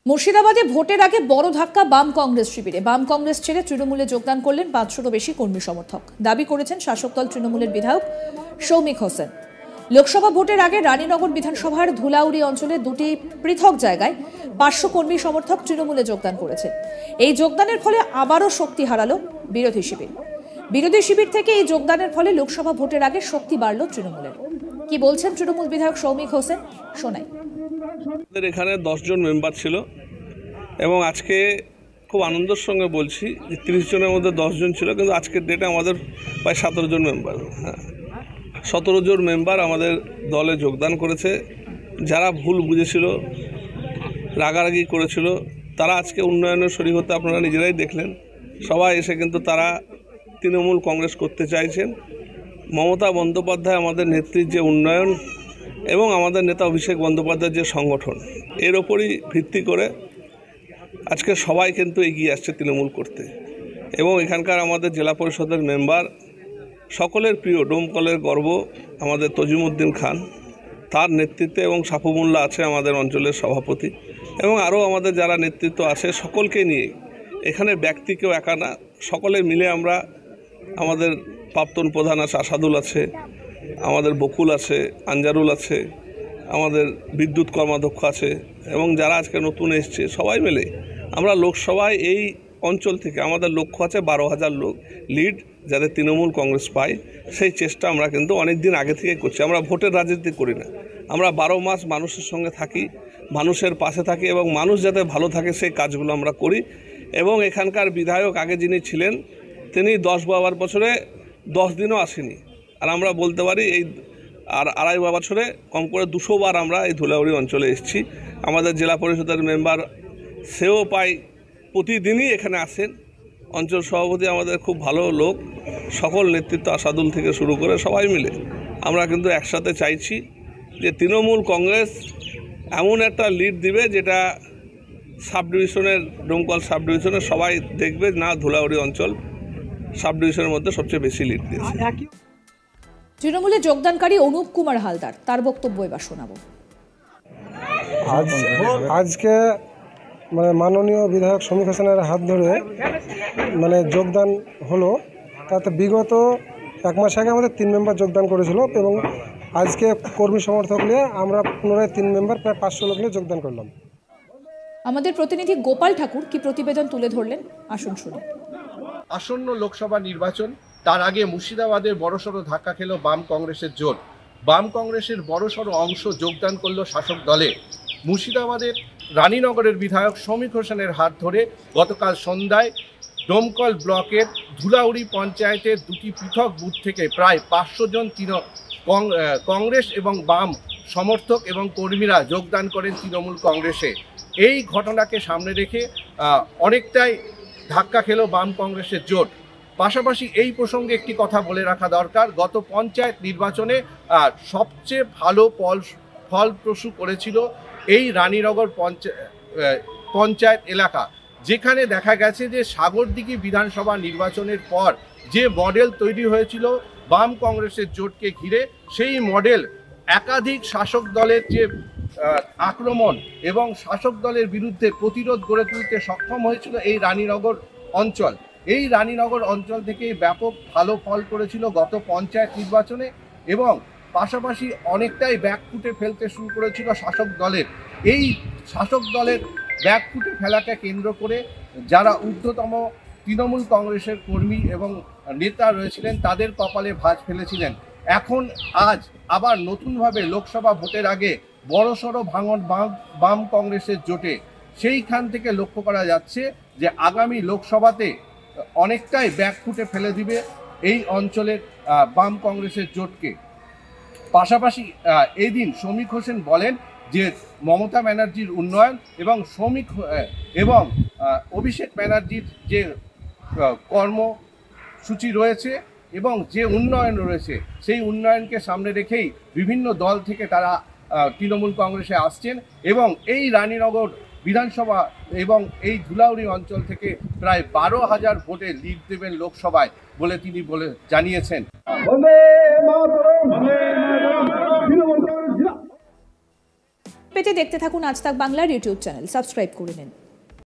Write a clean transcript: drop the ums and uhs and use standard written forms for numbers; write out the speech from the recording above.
মুর্শিদাবাদে ভোটের আগে বড় ধাক্কা বাম কংগ্রেস শিবিরে। বাম কংগ্রেস ছেড়ে তৃণমূলে যোগদান করলেন 500-রও বেশি কর্মী সমর্থক। দাবি করেছেন শাসক দল তৃণমূলের বিধায়ক সৌমিক হোসেন। লোকসভা ভোটের আগে রানীনগর বিধানসভার ধুলাউড়ি অঞ্চলে দুটি পৃথক জায়গায় 500 কর্মী সমর্থক তৃণমূলে যোগদান করেছেন। এই যোগদানের ফলে আবারও শক্তি হারালো বিরোধী শিবির। বিরোধী শিবির থেকে এই যোগদানের ফলে লোকসভা ভোটের আগে শক্তি বাড়ল তৃণমূলের। কি বলছেন তৃণমূল বিধায়ক সৌমিক হোসেন, শোনাই। আমাদের এখানে 10 জন মেম্বার ছিল এবং আজকে খুব আনন্দের সঙ্গে বলছি যে 30 জনের মধ্যে 10 জন ছিল, কিন্তু আজকের ডেটে আমাদের প্রায় 17 জন মেম্বার, 17 জন মেম্বার আমাদের দলে যোগদান করেছে। যারা ভুল বুঝেছিল, রাগারাগি করেছিল, তারা আজকে উন্নয়নের শরীর হতে আপনারা নিজেরাই দেখলেন। সবাই এসে কিন্তু তারা তৃণমূল কংগ্রেস করতে চাইছেন। মমতা বন্দ্যোপাধ্যায় আমাদের নেত্রীর যে উন্নয়ন এবং আমাদের নেতা অভিষেক বন্দ্যোপাধ্যায়ের যে সংগঠন, এর ওপরই ভিত্তি করে আজকে সবাই কিন্তু এগিয়ে আসছে তৃণমূল করতে। এবং এখানকার আমাদের জেলা পরিষদের মেম্বার, সকলের প্রিয় ডোমকলের গর্ব আমাদের তজিমউদ্দিন খান, তার নেতৃত্বে, এবং সাফু মোল্লা আছে আমাদের অঞ্চলের সভাপতি, এবং আরও আমাদের যারা নেতৃত্ব আছে সকলকে নিয়ে, এখানে ব্যক্তি কেউ একা না, সকলে মিলে আমরা, আমাদের প্রাক্তন প্রধান আছে আসাদুল আছে, আমাদের বকুল আছে, আঞ্জারুল আছে, আমাদের বিদ্যুৎ কর্মাধ্যক্ষ আছে, এবং যারা আজকে নতুন এসছে, সবাই মিলে আমরা লোকসভায় এই অঞ্চল থেকে আমাদের লক্ষ্য আছে 12,000 লোক লিড যাতে তৃণমূল কংগ্রেস পায়, সেই চেষ্টা আমরা কিন্তু অনেক দিন আগে থেকে করছি। আমরা ভোটের রাজনীতি করি না, আমরা 12 মাস মানুষের সঙ্গে থাকি, মানুষের পাশে থাকি, এবং মানুষ যাতে ভালো থাকে সেই কাজগুলো আমরা করি। এবং এখানকার বিধায়ক আগে যিনি ছিলেন, তিনি 10-12 বছরে 10 দিনও আসেনি, আর আমরা বলতে পারি এই আর 2.5 বছরে কম করে 200 বার আমরা এই ধুলাউড়ি অঞ্চলে এসেছি। আমাদের জেলা পরিষদের মেম্বার, সেও পাই প্রতিদিনই এখানে আসেন। অঞ্চল সভাপতি আমাদের খুব ভালো লোক, সকল নেতৃত্ব আসাদুল থেকে শুরু করে সবাই মিলে আমরা কিন্তু একসাথে চাইছি যে তৃণমূল কংগ্রেস এমন একটা লিড দিবে যেটা সাব ডিভিশনের, ডোমকল সাব ডিভিশনের সবাই দেখবে না ধুলাউড়ি অঞ্চল সাব ডিভিশনের মধ্যে সবচেয়ে বেশি লিড দিয়েছে। তৃণমূলে যোগদানকারী অনুপ কুমার হালদার, তার বক্তব্য এবার শোনাবো। আজকে মাননীয় বিধায়ক সৌমিক হোসেনের হাত ধরে যোগদান হলো। তাতে বিগত 1 মাস আগে আমাদের 3 মেম্বার যোগদান করেছিল, এবং আজকে কর্মী সমর্থক নিয়ে আমরা পুনরায় 3 মেম্বার প্রায় 500 লোক নিয়ে যোগদান করলাম। আমাদের প্রতিনিধি গোপাল ঠাকুর কি প্রতিবেদন তুলে ধরলেন, আসুন শুনে। আসন্ন লোকসভা নির্বাচন, তার আগে মুর্শিদাবাদের বড়সড় ধাক্কা খেল বাম কংগ্রেসের জোট। বাম কংগ্রেসের বড়সড় অংশ যোগদান করল শাসক দলে। মুর্শিদাবাদের রানীনগরের বিধায়ক সৌমিক হোসেনের হাত ধরে গতকাল সন্ধ্যায় ডোমকল ব্লকের ধুলাউড়ি পঞ্চায়েতের দুটি পৃথক বুথ থেকে প্রায় 500 জন কংগ্রেস এবং বাম সমর্থক এবং কর্মীরা যোগদান করেন তৃণমূল কংগ্রেসে। এই ঘটনাকে সামনে রেখে অনেকটাই ধাক্কা খেল বাম কংগ্রেসের জোট। পাশাপাশি এই প্রসঙ্গে একটি কথা বলে রাখা দরকার, গত পঞ্চায়েত নির্বাচনে সবচেয়ে ভালো ফলপ্রসূ করেছিল এই রানীনগর পঞ্চায়েত এলাকা, যেখানে দেখা গেছে যে সাগরদিঘি বিধানসভা নির্বাচনের পর যে মডেল তৈরি হয়েছিল বাম কংগ্রেসের জোটকে ঘিরে, সেই মডেল একাধিক শাসক দলের যে আক্রমণ এবং শাসক দলের বিরুদ্ধে প্রতিরোধ গড়ে তুলতে সক্ষম হয়েছিল এই রানীনগর অঞ্চল। এই রানীনগর অঞ্চল থেকেই ব্যাপক ভালো ফল করেছিল গত পঞ্চায়েত নির্বাচনে, এবং পাশাপাশি অনেকটাই ব্যাকফুটে ফেলতে শুরু করেছিল শাসক দলের। এই শাসক দলের ব্যাকফুটে ফেলাকে কেন্দ্র করে যারা ঊর্ধ্বতম তৃণমূল কংগ্রেসের কর্মী এবং নেতা রয়েছিলেন, তাদের কপালে ভাঁজ ফেলেছিলেন। এখন আজ আবার নতুনভাবে লোকসভা ভোটের আগে বড়সড় ভাঙন বাম কংগ্রেসের জোটে। সেইখান থেকে লক্ষ্য করা যাচ্ছে যে আগামী লোকসভাতে অনেকটাই ব্যাকফুটে ফেলে দিবে এই অঞ্চলের বাম কংগ্রেসের জোটকে। পাশাপাশি এই দিন সৌমিক হোসেন বলেন যে মমতা ব্যানার্জির উন্নয়ন এবং অভিষেক ব্যানার্জির যে কর্মসূচি রয়েছে এবং যে উন্নয়ন রয়েছে, সেই উন্নয়নকে সামনে রেখেই বিভিন্ন দল থেকে তারা তৃণমূল কংগ্রেসে আসছেন, এবং এই রানীনগর বিধানসভা এবং এই ধুলাউড়ি অঞ্চল থেকে প্রায় 12,000 ভোটে লিড দেবেন লোকসভায় বলে তিনি জানিয়েছেন। পেতে দেখতে থাকুন আজ তাক বাংলার ইউটিউব চ্যানেল, সাবস্ক্রাইব করে নিন।